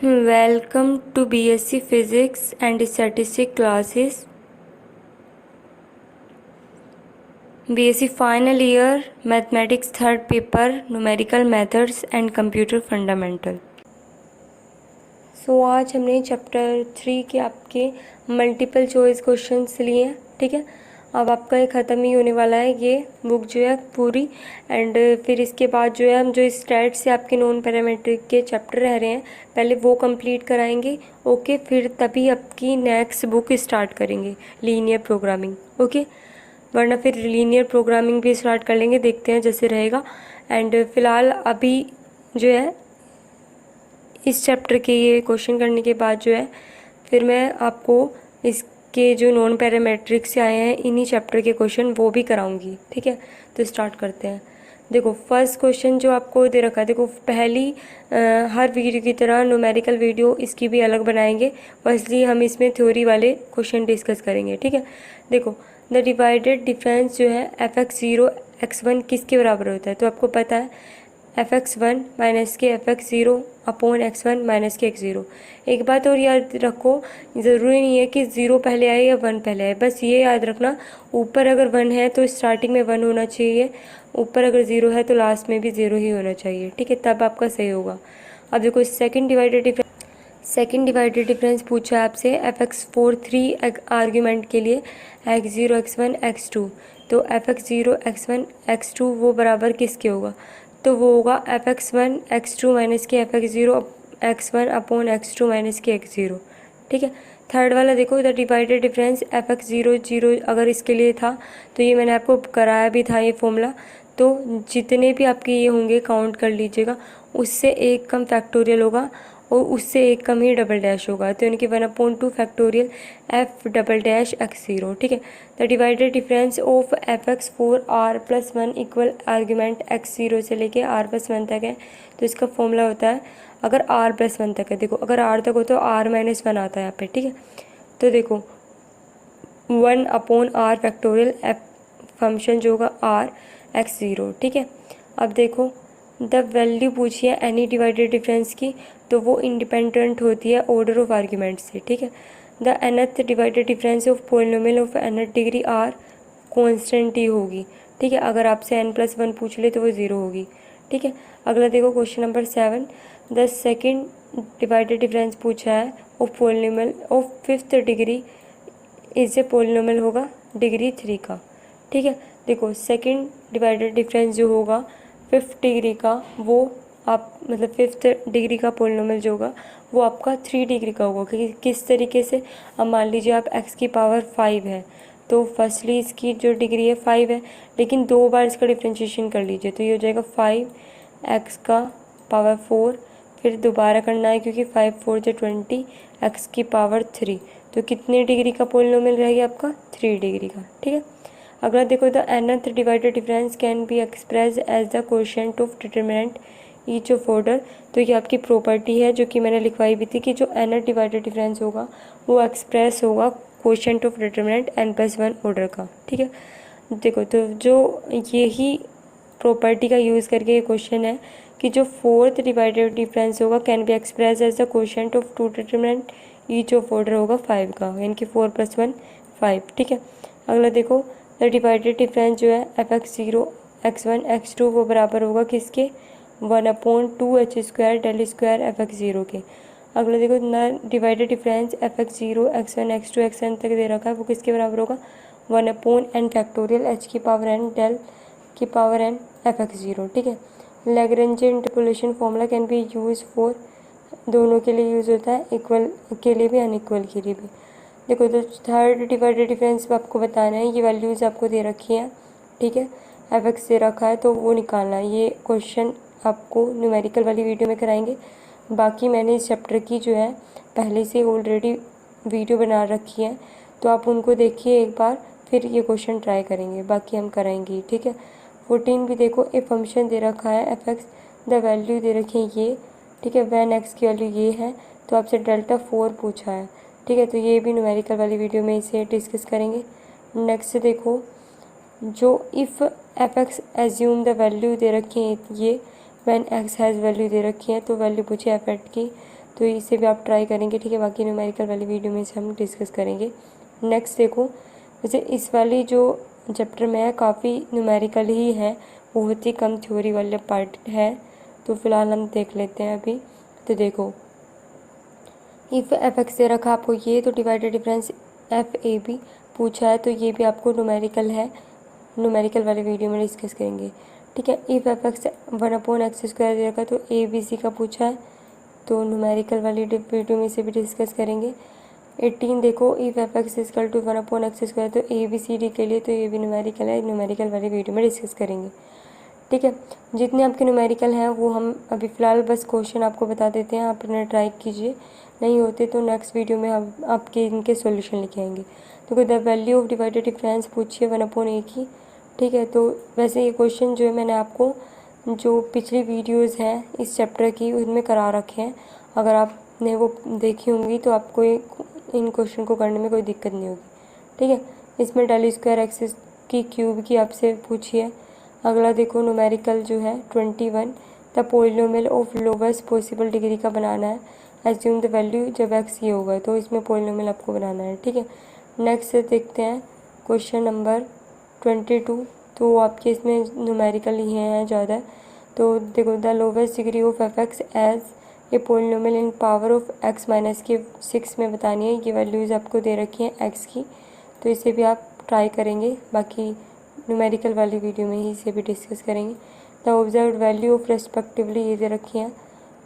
Welcome to BSc Physics and Statistics classes. BSc final year Mathematics third paper Numerical Methods and Computer Fundamental. आज हमने chapter 3 के आपके multiple choice questions लिए हैं, ठीक है। अब आपका ये ख़त्म ही होने वाला है ये बुक जो है पूरी। एंड फिर इसके बाद जो है हम जो स्टैट्स से आपके नॉन पैरामीट्रिक के चैप्टर रह रहे हैं पहले वो कंप्लीट कराएंगे, ओके। फिर तभी आपकी नेक्स्ट बुक स्टार्ट करेंगे लीनियर प्रोग्रामिंग, ओके। वरना फिर लीनियर प्रोग्रामिंग भी स्टार्ट कर लेंगे, देखते हैं जैसे रहेगा। एंड फिलहाल अभी जो है इस चैप्टर के ये क्वेश्चन करने के बाद जो है फिर मैं आपको इसके जो नॉन पैरामेट्रिक से आए हैं इन्हीं चैप्टर के क्वेश्चन वो भी कराऊंगी, ठीक है। तो स्टार्ट करते हैं। देखो फर्स्ट क्वेश्चन जो आपको दे रखा है, देखो पहली हर वीडियो की तरह न्यूमेरिकल वीडियो इसकी भी अलग बनाएंगे, बस इसलिए हम इसमें थ्योरी वाले क्वेश्चन डिस्कस करेंगे, ठीक है। देखो द डिवाइडेड डिफरेंस जो है fx0 x1 किसके बराबर होता है, तो आपको पता है fx1 माइनस के fx0 अपॉन x1 माइनस के x0। एक बात और याद रखो, ज़रूरी नहीं है कि 0 पहले आए या 1 पहले आए, बस ये याद रखना ऊपर अगर 1 है तो स्टार्टिंग में 1 होना चाहिए, ऊपर अगर 0 है तो लास्ट में भी 0 ही होना चाहिए, ठीक है, तब आपका सही होगा। अब देखो सेकंड डिवाइडेड डिफरेंस पूछा है आपसे fx4 3 आर्ग्यूमेंट के लिए x0 x1 x2, तो fx0 x1 x2 वो बराबर किसके होगा, तो वो होगा fx1 x2 माइनस के fx0 x1 upon x2 minus के x0, ठीक है। थर्ड वाला देखो द डिवाइडेड डिफरेंस fx0 0 अगर इसके लिए था तो ये मैंने आपको कराया भी था ये फॉर्मूला, तो जितने भी आपके ये होंगे काउंट कर लीजिएगा, उससे एक कम फैक्टोरियल होगा और उससे एक कम ही डबल डैश होगा, तो यानी कि 1/2 factorial f double dash x0, ठीक है। The divided difference of fx4 r+1 equal argument x0 से लेके r+1 तक है, तो इसका फॉर्मूला होता है अगर r+1 तक है, देखो अगर r तक हो तो r-1 आता है यहाँ पे, ठीक है। तो देखो 1/r फैक्टोरियल f फंक्शन जो होगा r x0, ठीक है। अब देखो द वैल्यू पूछी है एनी डिवाइडेड डिफरेंस की, तो वो इंडिपेंडेंट होती है ऑर्डर ऑफ आर्ग्यूमेंट से, ठीक है। The nth divided difference of polynomial of nth degree r constant ही होगी, ठीक है। अगर आपसे n+1 पूछ ले तो वो 0 होगी, ठीक है। अगला देखो question number 7 the second divided difference पूछा है of polynomial of 5th degree इसे पोलिनोमियल होगा डिग्री 3 का, ठीक है। देखो सेकेंड डिवाइडेड डिफरेंस जो होगा 5th डिग्री का वो आप मतलब 5th डिग्री का पोलिनोमियल जो होगा वो आपका 3 डिग्री का होगा, क्योंकि किस तरीके से, अब मान लीजिए आप x की पावर 5 है तो फर्स्टली इसकी जो डिग्री है 5 है, लेकिन 2 बार इसका डिफ्रेंशिएशन कर लीजिए तो ये हो जाएगा 5x का पावर 4, फिर दोबारा करना है क्योंकि 5 4 जो 20 x की पावर 3, तो कितने डिग्री का पोलिनोमियल रहेगा आपका 3 डिग्री का, ठीक है। अगला देखो the nth divided difference can be express as the coefficient of determinant each of order, तो ये आपकी प्रॉपर्टी है जो कि मैंने लिखवाई भी थी कि जो nth डिवाइडेड डिफरेंस होगा वो एक्सप्रेस होगा coefficient of determinant n+1 order का, ठीक है। देखो तो जो यही प्रॉपर्टी का यूज़ करके ये क्वेश्चन है कि जो 4th डिवाइडेड डिफरेंस होगा can be express as the coefficient of 2 determinant each of order होगा 5 का, यानी कि 4 + 1 5, ठीक है। अगला देखो द डिवाइडेड डिफरेंस जो है fx0 x1 x2 वो बराबर होगा किसके 1/2h² del स्क्वायर fx0 के। अगला देखो न divided difference fx0 x1 x2 xn तक दे रखा है वो किसके बराबर होगा 1/n फैक्टोरियल h की पावर n del की पावर n fx0, ठीक है। Lagrangian interpolation formula can be use for, दोनों के लिए यूज़ होता है, इक्वल के लिए भी अनइक्वल के लिए भी। देखो तो थर्ड डिवाइडेड डिफरेंस आपको बताना है, ये वैल्यूज़ आपको दे रखी हैं, ठीक है। fx दे रखा है तो वो निकालना है, ये क्वेश्चन आपको न्यूमेरिकल वाली वीडियो में कराएंगे। बाकी मैंने इस चैप्टर की जो है पहले से ऑलरेडी वीडियो बना रखी है, तो आप उनको देखिए एक बार, फिर ये क्वेश्चन ट्राई करेंगे, बाकी हम कराएंगे, ठीक है। 14 भी देखो ए फंक्शन दे रखा है fx, द वैल्यू दे रखी है ये, ठीक है। वैन x की वैल्यू ये है तो आपसे डेल्टा 4 पूछा है, ठीक है। तो ये भी न्यूमेरिकल वाली वीडियो में इसे डिस्कस करेंगे। नेक्स्ट देखो जो if fx assume the value दे रखी है ये व्हेन x हैज़ वैल्यू दे रखी है, तो वैल्यू पूछी f की, तो इसे भी आप ट्राई करेंगे, ठीक है। बाकी न्यूमेरिकल वाली वीडियो में इसे हम डिस्कस करेंगे। नेक्स्ट देखो, वैसे इस वाली जो चैप्टर में है काफ़ी न्यूमेरिकल ही है, बहुत ही कम थ्योरी वाले पार्ट है, तो फिलहाल हम देख लेते हैं अभी। तो देखो, इफ़ एफ एक्स दे रखा आपको ये, तो divided difference f a b पूछा है, तो ये भी आपको न्यूमेरिकल है, न्यूमेरिकल वाली वीडियो में डिस्कस करेंगे, ठीक है। इफ़ एफ एक्स 1/x² दे रखा तो ए बी सी का पूछा है, तो न्यूमेरिकल वाली वीडियो में इसे भी डिस्कस करेंगे। 18 देखो, if f x equal to 1/x², तो ए बी सी डी के लिए तो ये भी न्यूमेरिकल है, न्यूमेरिकल वाली वीडियो में डिस्कस करेंगे, ठीक है। जितने आपके न्यूमेरिकल हैं वो हम अभी फ़िलहाल बस क्वेश्चन आपको बता देते हैं, आप इन्हें ट्राई कीजिए, नहीं होते तो नेक्स्ट वीडियो में हम आपके इनके सॉल्यूशन लेके आएंगे। तो the value of divided difference पूछिए 1/a की, ठीक है। तो वैसे ये क्वेश्चन जो है मैंने आपको जो पिछली वीडियोज़ हैं इस चैप्टर की उनमें करा रखे हैं, अगर आपने वो देखी होंगी तो आपको इन क्वेश्चन को करने में कोई दिक्कत नहीं होगी, ठीक है। इसमें डेल स्क्वायर एक्सिस की क्यूब की आपसे पूछिए। अगला देखो, न्यूमेरिकल जो है 21, the polynomial of lowest possible degree का बनाना है, एज्यूम द वैल्यू जब एक्स ये होगा, तो इसमें पोलिनोमियल आपको बनाना है, ठीक है। नेक्स्ट देखते हैं क्वेश्चन नंबर 22, तो आपके इसमें न्यूमेरिकल ही हैं ज़्यादा। तो देखो, the lowest degree of f x as a polynomial in power of x minus के 6 में बतानी है, ये वैल्यूज़ आपको दे रखी हैं एक्स की, तो इसे भी आप ट्राई करेंगे, बाकी न्यूमेरिकल वाली वीडियो में ही इसे भी डिस्कस करेंगे। The observed value of respectively ये दे रखी हैं,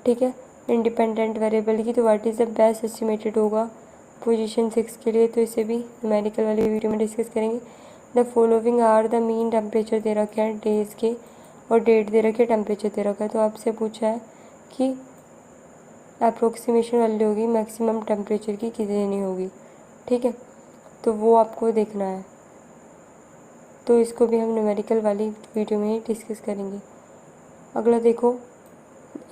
ठीक है, इंडिपेंडेंट वेरिएबल की, तो what is the best estimated होगा पोजीशन 6 के लिए, तो इसे भी न्यूमेरिकल वाली वीडियो में डिस्कस करेंगे। The following are the mean temperature दे रखे हैं डेज़ के, और डेट दे रखे, टेम्परेचर दे रखा है, तो आपसे पूछा है कि अप्रोक्सीमेशन वैल्यू होगी मैक्सिमम टेम्परेचर की कितनी होगी, ठीक है, तो वो आपको देखना है, तो इसको भी हम न्यूमेरिकल वाली वीडियो में ही डिस्कस करेंगे। अगला देखो,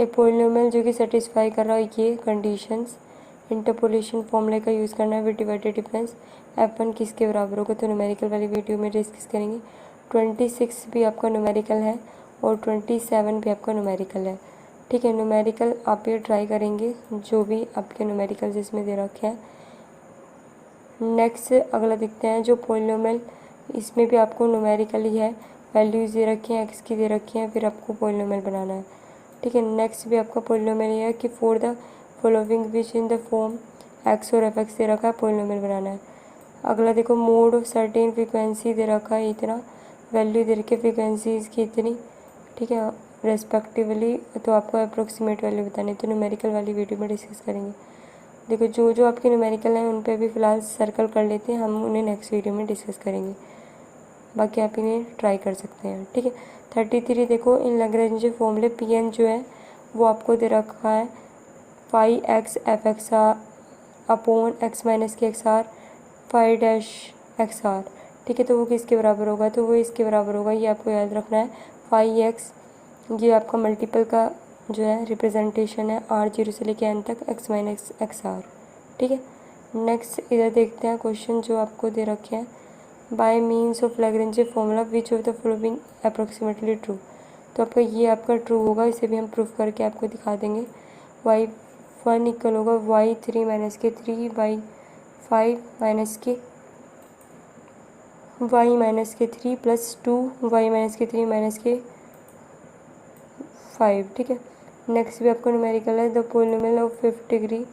ए पोलिनोमियल जो कि सेटिस्फाई कर रहा है ये कंडीशंस, इंटरपोलेशन फॉर्मूले का यूज़ करना है विद डिवाइडेड डिफरेंस f1 किसके बराबर होगा, तो न्यूमेरिकल वाली वीडियो में डिस्कस करेंगे। 26 भी आपका न्यूमेरिकल है और 27 भी आपका न्यूमेरिकल है, ठीक है। न्यूमेरिकल आप ये ट्राई करेंगे जो भी आपके न्यूमेरिकल जिसमें दे रखे हैं। नेक्स्ट अगला देखते हैं, जो पोलिनोमियल, इसमें भी आपको न्यूमेरिकल ही है, वैल्यूज़ दे रखी हैं एक्स की दे रखी हैं, फिर आपको पोलिनोमियल बनाना है, ठीक है। नेक्स्ट भी आपका पोलिनोमियल ये है कि for the following which in the form x और एफ एक्स दे रखा है, पोलिनोमियल बनाना है। अगला देखो, मोड ऑफ सर्टेन फ्रीक्वेंसी दे रखा है इतना, वैल्यू दे रखी है फ्रीक्वेंसीज की इतनी, ठीक है, रेस्पेक्टिवली, तो आपको अप्रोक्सीमेट वैल्यू बतानी है, तो न्यूमेरिकल वाली वीडियो में डिस्कस करेंगे। देखो, जो जो आपके न्यूमेरिकल हैं उन पे भी फ़िलहाल सर्कल कर लेते हैं, हम उन्हें नेक्स्ट वीडियो में डिस्कस करेंगे, बाकी आप इन्हें ट्राई कर सकते हैं, ठीक है। 33 देखो, इन लैग्रेंज फॉर्मूले पी एन जो है वो आपको दे रखा है 5x f x r upon x minus के एक्स आर 5-XR, ठीक है, तो वो किसके बराबर होगा, तो वो इसके बराबर होगा, ये आपको याद रखना है। 5x ये आपका मल्टीपल का जो है रिप्रेजेंटेशन है, R0 से लेके n तक x माइनस एक्स आर, ठीक है। नेक्स्ट इधर देखते हैं क्वेश्चन जो आपको दे रखे हैं, bye means of Lagrange formula which of the following approximately true, तो आपका ये आपका ट्रू होगा, इसे भी हम प्रूफ करके आपको दिखा देंगे। y1 इक्वल होगा y3 माइनस के 3/5 माइनस के y माइनस के 3 प्लस 2y माइनस के 3 माइनस के 5, ठीक है। नेक्स्ट भी आपको न्यूमेरिकल है, the polynomial of 5 degree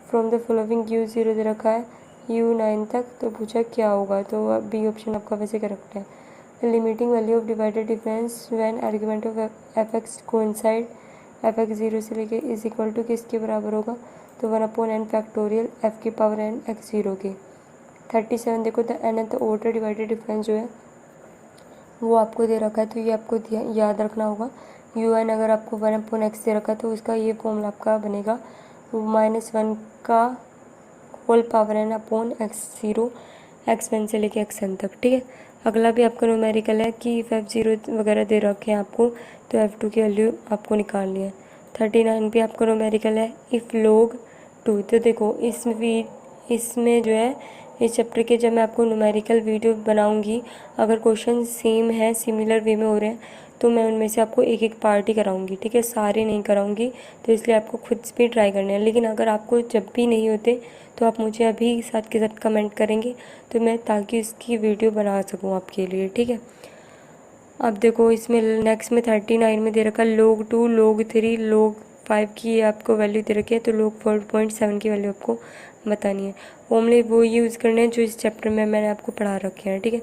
from the following u0 दे रखा है u9 तक, तो पूछा क्या होगा, तो बी ऑप्शन आपका वैसे करेक्ट है। Limiting value of divided difference when argument of f x coincide F X 0 से लेके इज इक्वल टू किसके बराबर होगा, तो 1/n फैक्टोरियल एफ की पावर n x 0 के। 37 देखो, the nth order divided difference जो है वो आपको दे रखा है, तो ये आपको याद रखना होगा। un अगर आपको 1/x दे रखा है तो उसका ये फॉर्मूला आपका बनेगा -1 का whole power n upon x0 x1 से लेके xn तक, ठीक है। अगला भी आपका न्यूमेरिकल है कि f0 वगैरह दे रखे हैं आपको, तो f2 की वैल्यू आपको निकालनी है। 39 भी आपका न्यूमेरिकल है, इफ़ log 2, तो देखो इसमें जो है इस चैप्टर के जब मैं आपको न्यूमेरिकल वीडियो बनाऊंगी, अगर क्वेश्चन सेम है सिमिलर वे में हो रहे हैं तो मैं उनमें से आपको एक एक पार्ट ही कराऊंगी, ठीक है, सारे नहीं कराऊंगी, तो इसलिए आपको खुद भी ट्राई करने हैं। लेकिन अगर आपको जब भी नहीं होते तो आप मुझे अभी साथ के साथ कमेंट करेंगे, तो मैं ताकि इसकी वीडियो बना सकूँ आपके लिए, ठीक है। अब देखो इसमें नेक्स्ट में 39 में दे रखा है log 2, log 3, log 5 की आपको वैल्यू दे रखी है, तो log 4.7 की वैल्यू आपको बतानी है। फॉर्मूले वो यूज़ करने हैं जो इस चैप्टर में मैंने आपको पढ़ा रखे हैं, ठीक है।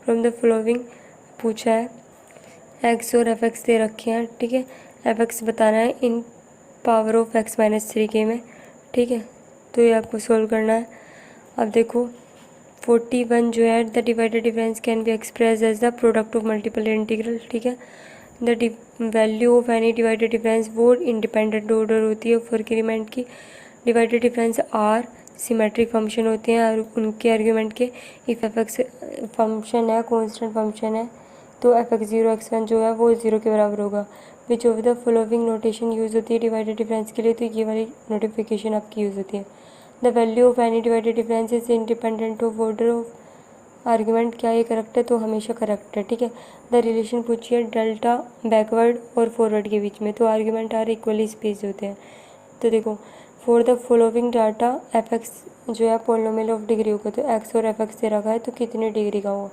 फ्रॉम द फॉलोइंग पूछा है, एक्स और एफ एक्स दे रखे हैं, ठीक है। एफ एक्स बताना है इन पावर ऑफ एक्स माइनस 3 में, ठीक है, तो ये आपको सोल्व करना है। अब देखो 41 जो है, the divided difference can be express as the product of multiple integral, ठीक है। The value of any divided difference वो इंडिपेंडेंट ऑर्डर होती है फॉर एलिमेंट की। Divided difference are symmetric function होते हैं और उनके आर्ग्यूमेंट के। इफ एफ एक्स फंक्शन है, कॉन्स्टेंट फंक्शन है, तो एफ एक्स 0 x1 जो है वो 0 के बराबर होगा। Which of the following notation use होती है डिवाइडेड डिफरेंस के लिए, तो ये वाली नोटिफिकेशन आपकी यूज़ होती है। The value of any divided difference is independent of order of argument, क्या ये करेक्ट है, तो हमेशा करेक्ट है, ठीक है। द रिलेशन पूछिए डेल्टा बैकवर्ड और फॉरवर्ड के बीच में, तो आर्ग्यूमेंट आर इक्वली स्पेस्ड होते हैं। तो देखो for the following data F x जो है पॉलिनोमियल ऑफ डिग्री होगा, तो एक्स और एफ एक्स दे रखा है, तो कितने डिग्री का होगा।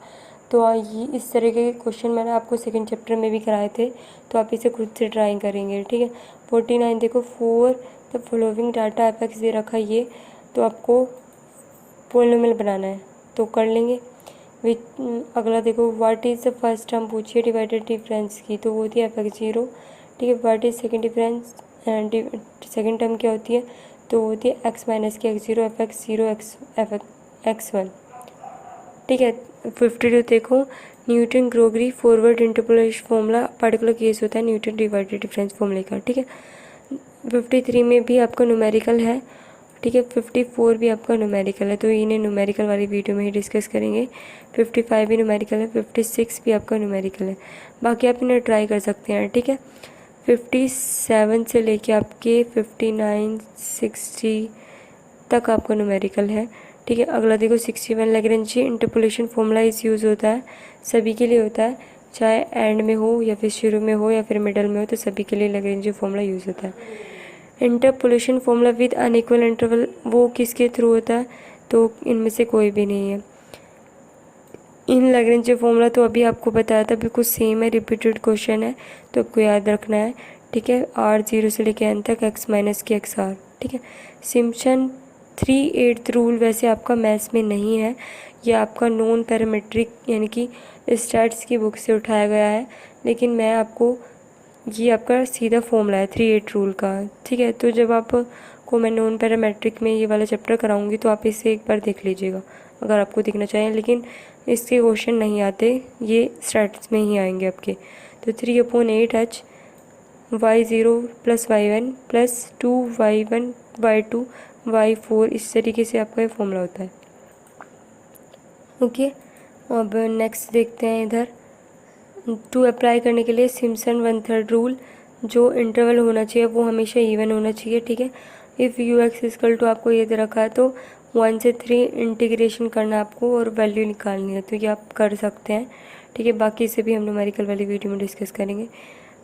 तो ये इस तरह के क्वेश्चन मैंने आपको सेकंड चैप्टर में भी कराए थे, तो आप इसे खुद से ट्राई करेंगे, ठीक है। 49 देखो for the following data F X दे रखा है ये, तो आपको पॉलिनोमियल बनाना है, तो कर लेंगे। विच अगला देखो what is the first term पूछिए डिवाइडेड डिफरेंस की, तो वो होती है एफ एक्स 0, ठीक है। What is second difference, second term क्या होती है, तो वो होती है एक्स माइनस की एक्स 0 एफ एक्स 0 एक्स 1, ठीक है। 52 देखो Newton Gregory forward interpolation formula particular case होता है न्यूटन डिवाइडेड डिफरेंस फॉर्मूले का, ठीक है। 53 में भी आपका न्यूमेरिकल है, ठीक है। 54 भी आपका न्यूमेरिकल है, तो इन्हें न्यूमेरिकल वाली वीडियो में ही डिस्कस करेंगे। 55 भी न्यूमेरिकल है, 56 भी आपका न्यूमेरिकल है, बाकी आप इन्हें ट्राई कर सकते हैं, ठीक है। 57 से लेके आपके 59 60 तक आपका न्यूमेरिकल है, ठीक है। अगला देखो 61 लैग्रेंज इंटरपोलेशन फॉर्मूला इस यूज़ होता है, सभी के लिए होता है, चाहे एंड में हो या फिर शुरू में हो या फिर मिडल में हो, तो सभी के लिए लैग्रेंज फॉर्मूला यूज़ होता है। Interpolation formula with unequal interval वो किसके थ्रू होता है, तो इनमें से कोई भी नहीं है। इन लैग्रेंज फॉर्मूला तो अभी आपको बताया था, बिल्कुल सेम है, रिपीटेड क्वेश्चन है, तो आपको याद रखना है, ठीक है। आर 0 से लेकर एन तक एक्स माइनस की एक्स आर, ठीक है। सिम्पसन 3/8 रूल वैसे आपका मैथ्स में नहीं है, ये आपका नॉन पैरामीट्रिक यानी कि स्टैट्स की बुक से उठाया गया है, लेकिन मैं आपको ये आपका सीधा फॉर्मूला है 3/8 रूल का, ठीक है। तो जब आपको मैं नॉन पैरामीट्रिक में ये वाला चैप्टर कराऊंगी तो आप इसे एक बार देख लीजिएगा अगर आपको दिखना चाहिए, लेकिन इसके क्वेश्चन नहीं आते, ये स्टैट्स में ही आएंगे आपके। तो 3/8h y0 + y1 + 2y1 y2 y4, इस तरीके से आपका ये फॉर्मूला होता है, ओके। अब नेक्स्ट देखते हैं इधर, टू अप्लाई करने के लिए सिम्पसन 1/3 रूल, जो इंटरवल होना चाहिए वो हमेशा इवन होना चाहिए, ठीक है। If u x equal to आपको ये दे रखा है, तो 1 से 3 इंटीग्रेशन करना आपको और वैल्यू निकालनी है, तो ये आप कर सकते हैं, ठीक है। बाकी इसे भी हम न्यूमेरिकल वाली वीडियो में डिस्कस करेंगे।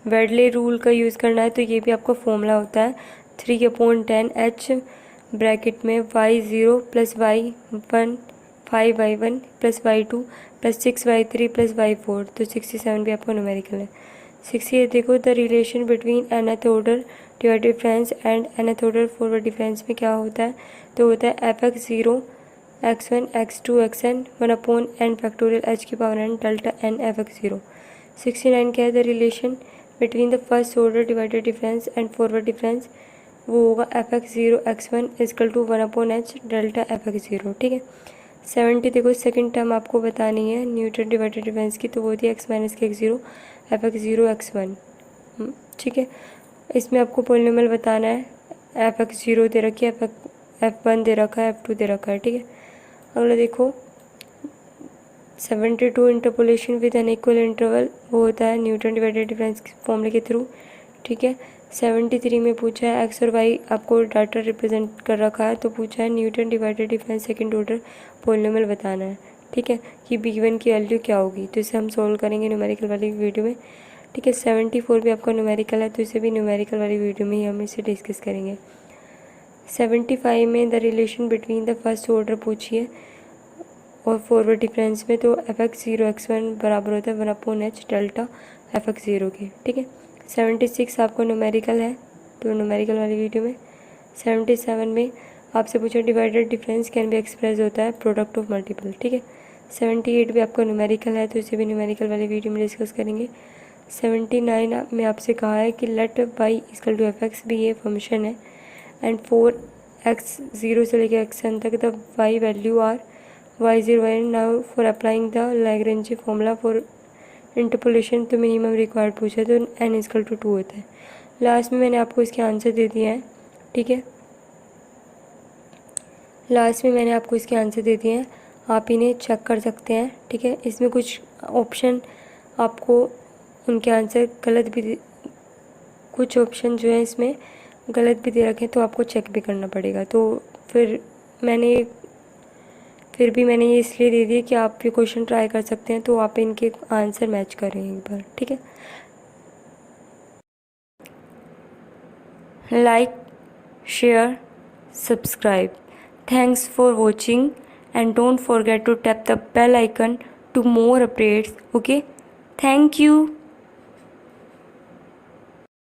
वेडले रूल का यूज़ करना है, तो ये भी आपका फॉर्मूला होता है 3/10h ब्रैकेट में y0 + y1 5y1 + y2 + 6y3 + y4, तो 67 भी आपका न्यूमेरिकल है। 68 देखो the relation between nth order divided difference and nth order forward difference में क्या होता है, तो होता है F X 0 x1 x2 xn 1/n factorial h की power n delta n F X 0। 69 क्या है, the relation between the first order divided difference and forward difference, वो होगा F X 0 x1 = 1/h delta F X 0, ठीक है। 70 देखो second term आपको बतानी है न्यूटन डिवाइडेड डिफरेंस की, तो वो होती है एक्स माइनस की एक्स 0 एफ एक्स 0 x1, ठीक है। इसमें आपको पॉलिनोमियल बताना है, एफ एक्स 0 दे रखी है, F1 दे रखा है, F2 दे रखा है, ठीक है। अगला देखो 72 इंटरपोलेशन विद अनइक्वल इंटरवल, वो होता है न्यूटन डिवाइडेड डिफरेंस फॉर्मूले के थ्रू, ठीक है। 73 में पूछा है एक्स और वाई आपको डाटा रिप्रेजेंट कर रखा है, तो पूछा है Newton divided difference second order polynomial बताना है, ठीक है, कि B1 की वैल्यू क्या होगी, तो इसे हम सोल्व करेंगे न्यूमेरिकल वाली वीडियो में। ठीक है। 74 भी आपका न्यूमेरिकल है, तो इसे भी न्यूमेरिकल वाली वीडियो में ही हम इसे डिस्कस करेंगे। 75 में the relation between the first order पूछिए और फॉरवर्ड डिफरेंस में, तो fx0 x1 बराबर होता है 1/h डेल्टा fx0 के, ठीक है। 76 आपको न्यूमेरिकल है, तो न्यूमेरिकल वाली वीडियो में। 77 में आपसे पूछा divided difference can be express होता है प्रोडक्ट ऑफ मल्टीपल, ठीक है। 78 भी आपका न्यूमेरिकल है, तो इसे भी न्यूमेरिकल वाली वीडियो में डिस्कस करेंगे। 79 में आपसे कहा है कि let y equal to fx भी ये फंक्शन है एंड 4x0 से लेकर xn तक the y value are y0 y now for applying the Lagrange formula for interpolation, तो मिनिमम रिक्वायर्ड पूछा है, तो n इक्वल टू 2 होता है। लास्ट में मैंने आपको इसके आंसर दे दिए हैं, ठीक है। लास्ट में मैंने आपको इसके आंसर दे दिए हैं, आप इन्हें चेक कर सकते हैं, ठीक है। इसमें कुछ ऑप्शन आपको उनके आंसर गलत भी, कुछ ऑप्शन जो है इसमें गलत भी दे रखे हैं, तो आपको चेक भी करना पड़ेगा। तो फिर भी मैंने ये इसलिए दे दिया कि आप ये क्वेश्चन ट्राई कर सकते हैं, तो आप इनके आंसर मैच करें एक बार, ठीक है। Like, share, subscribe. Thanks for watching and don't forget to tap the bell icon to more updates. Okay, thank you.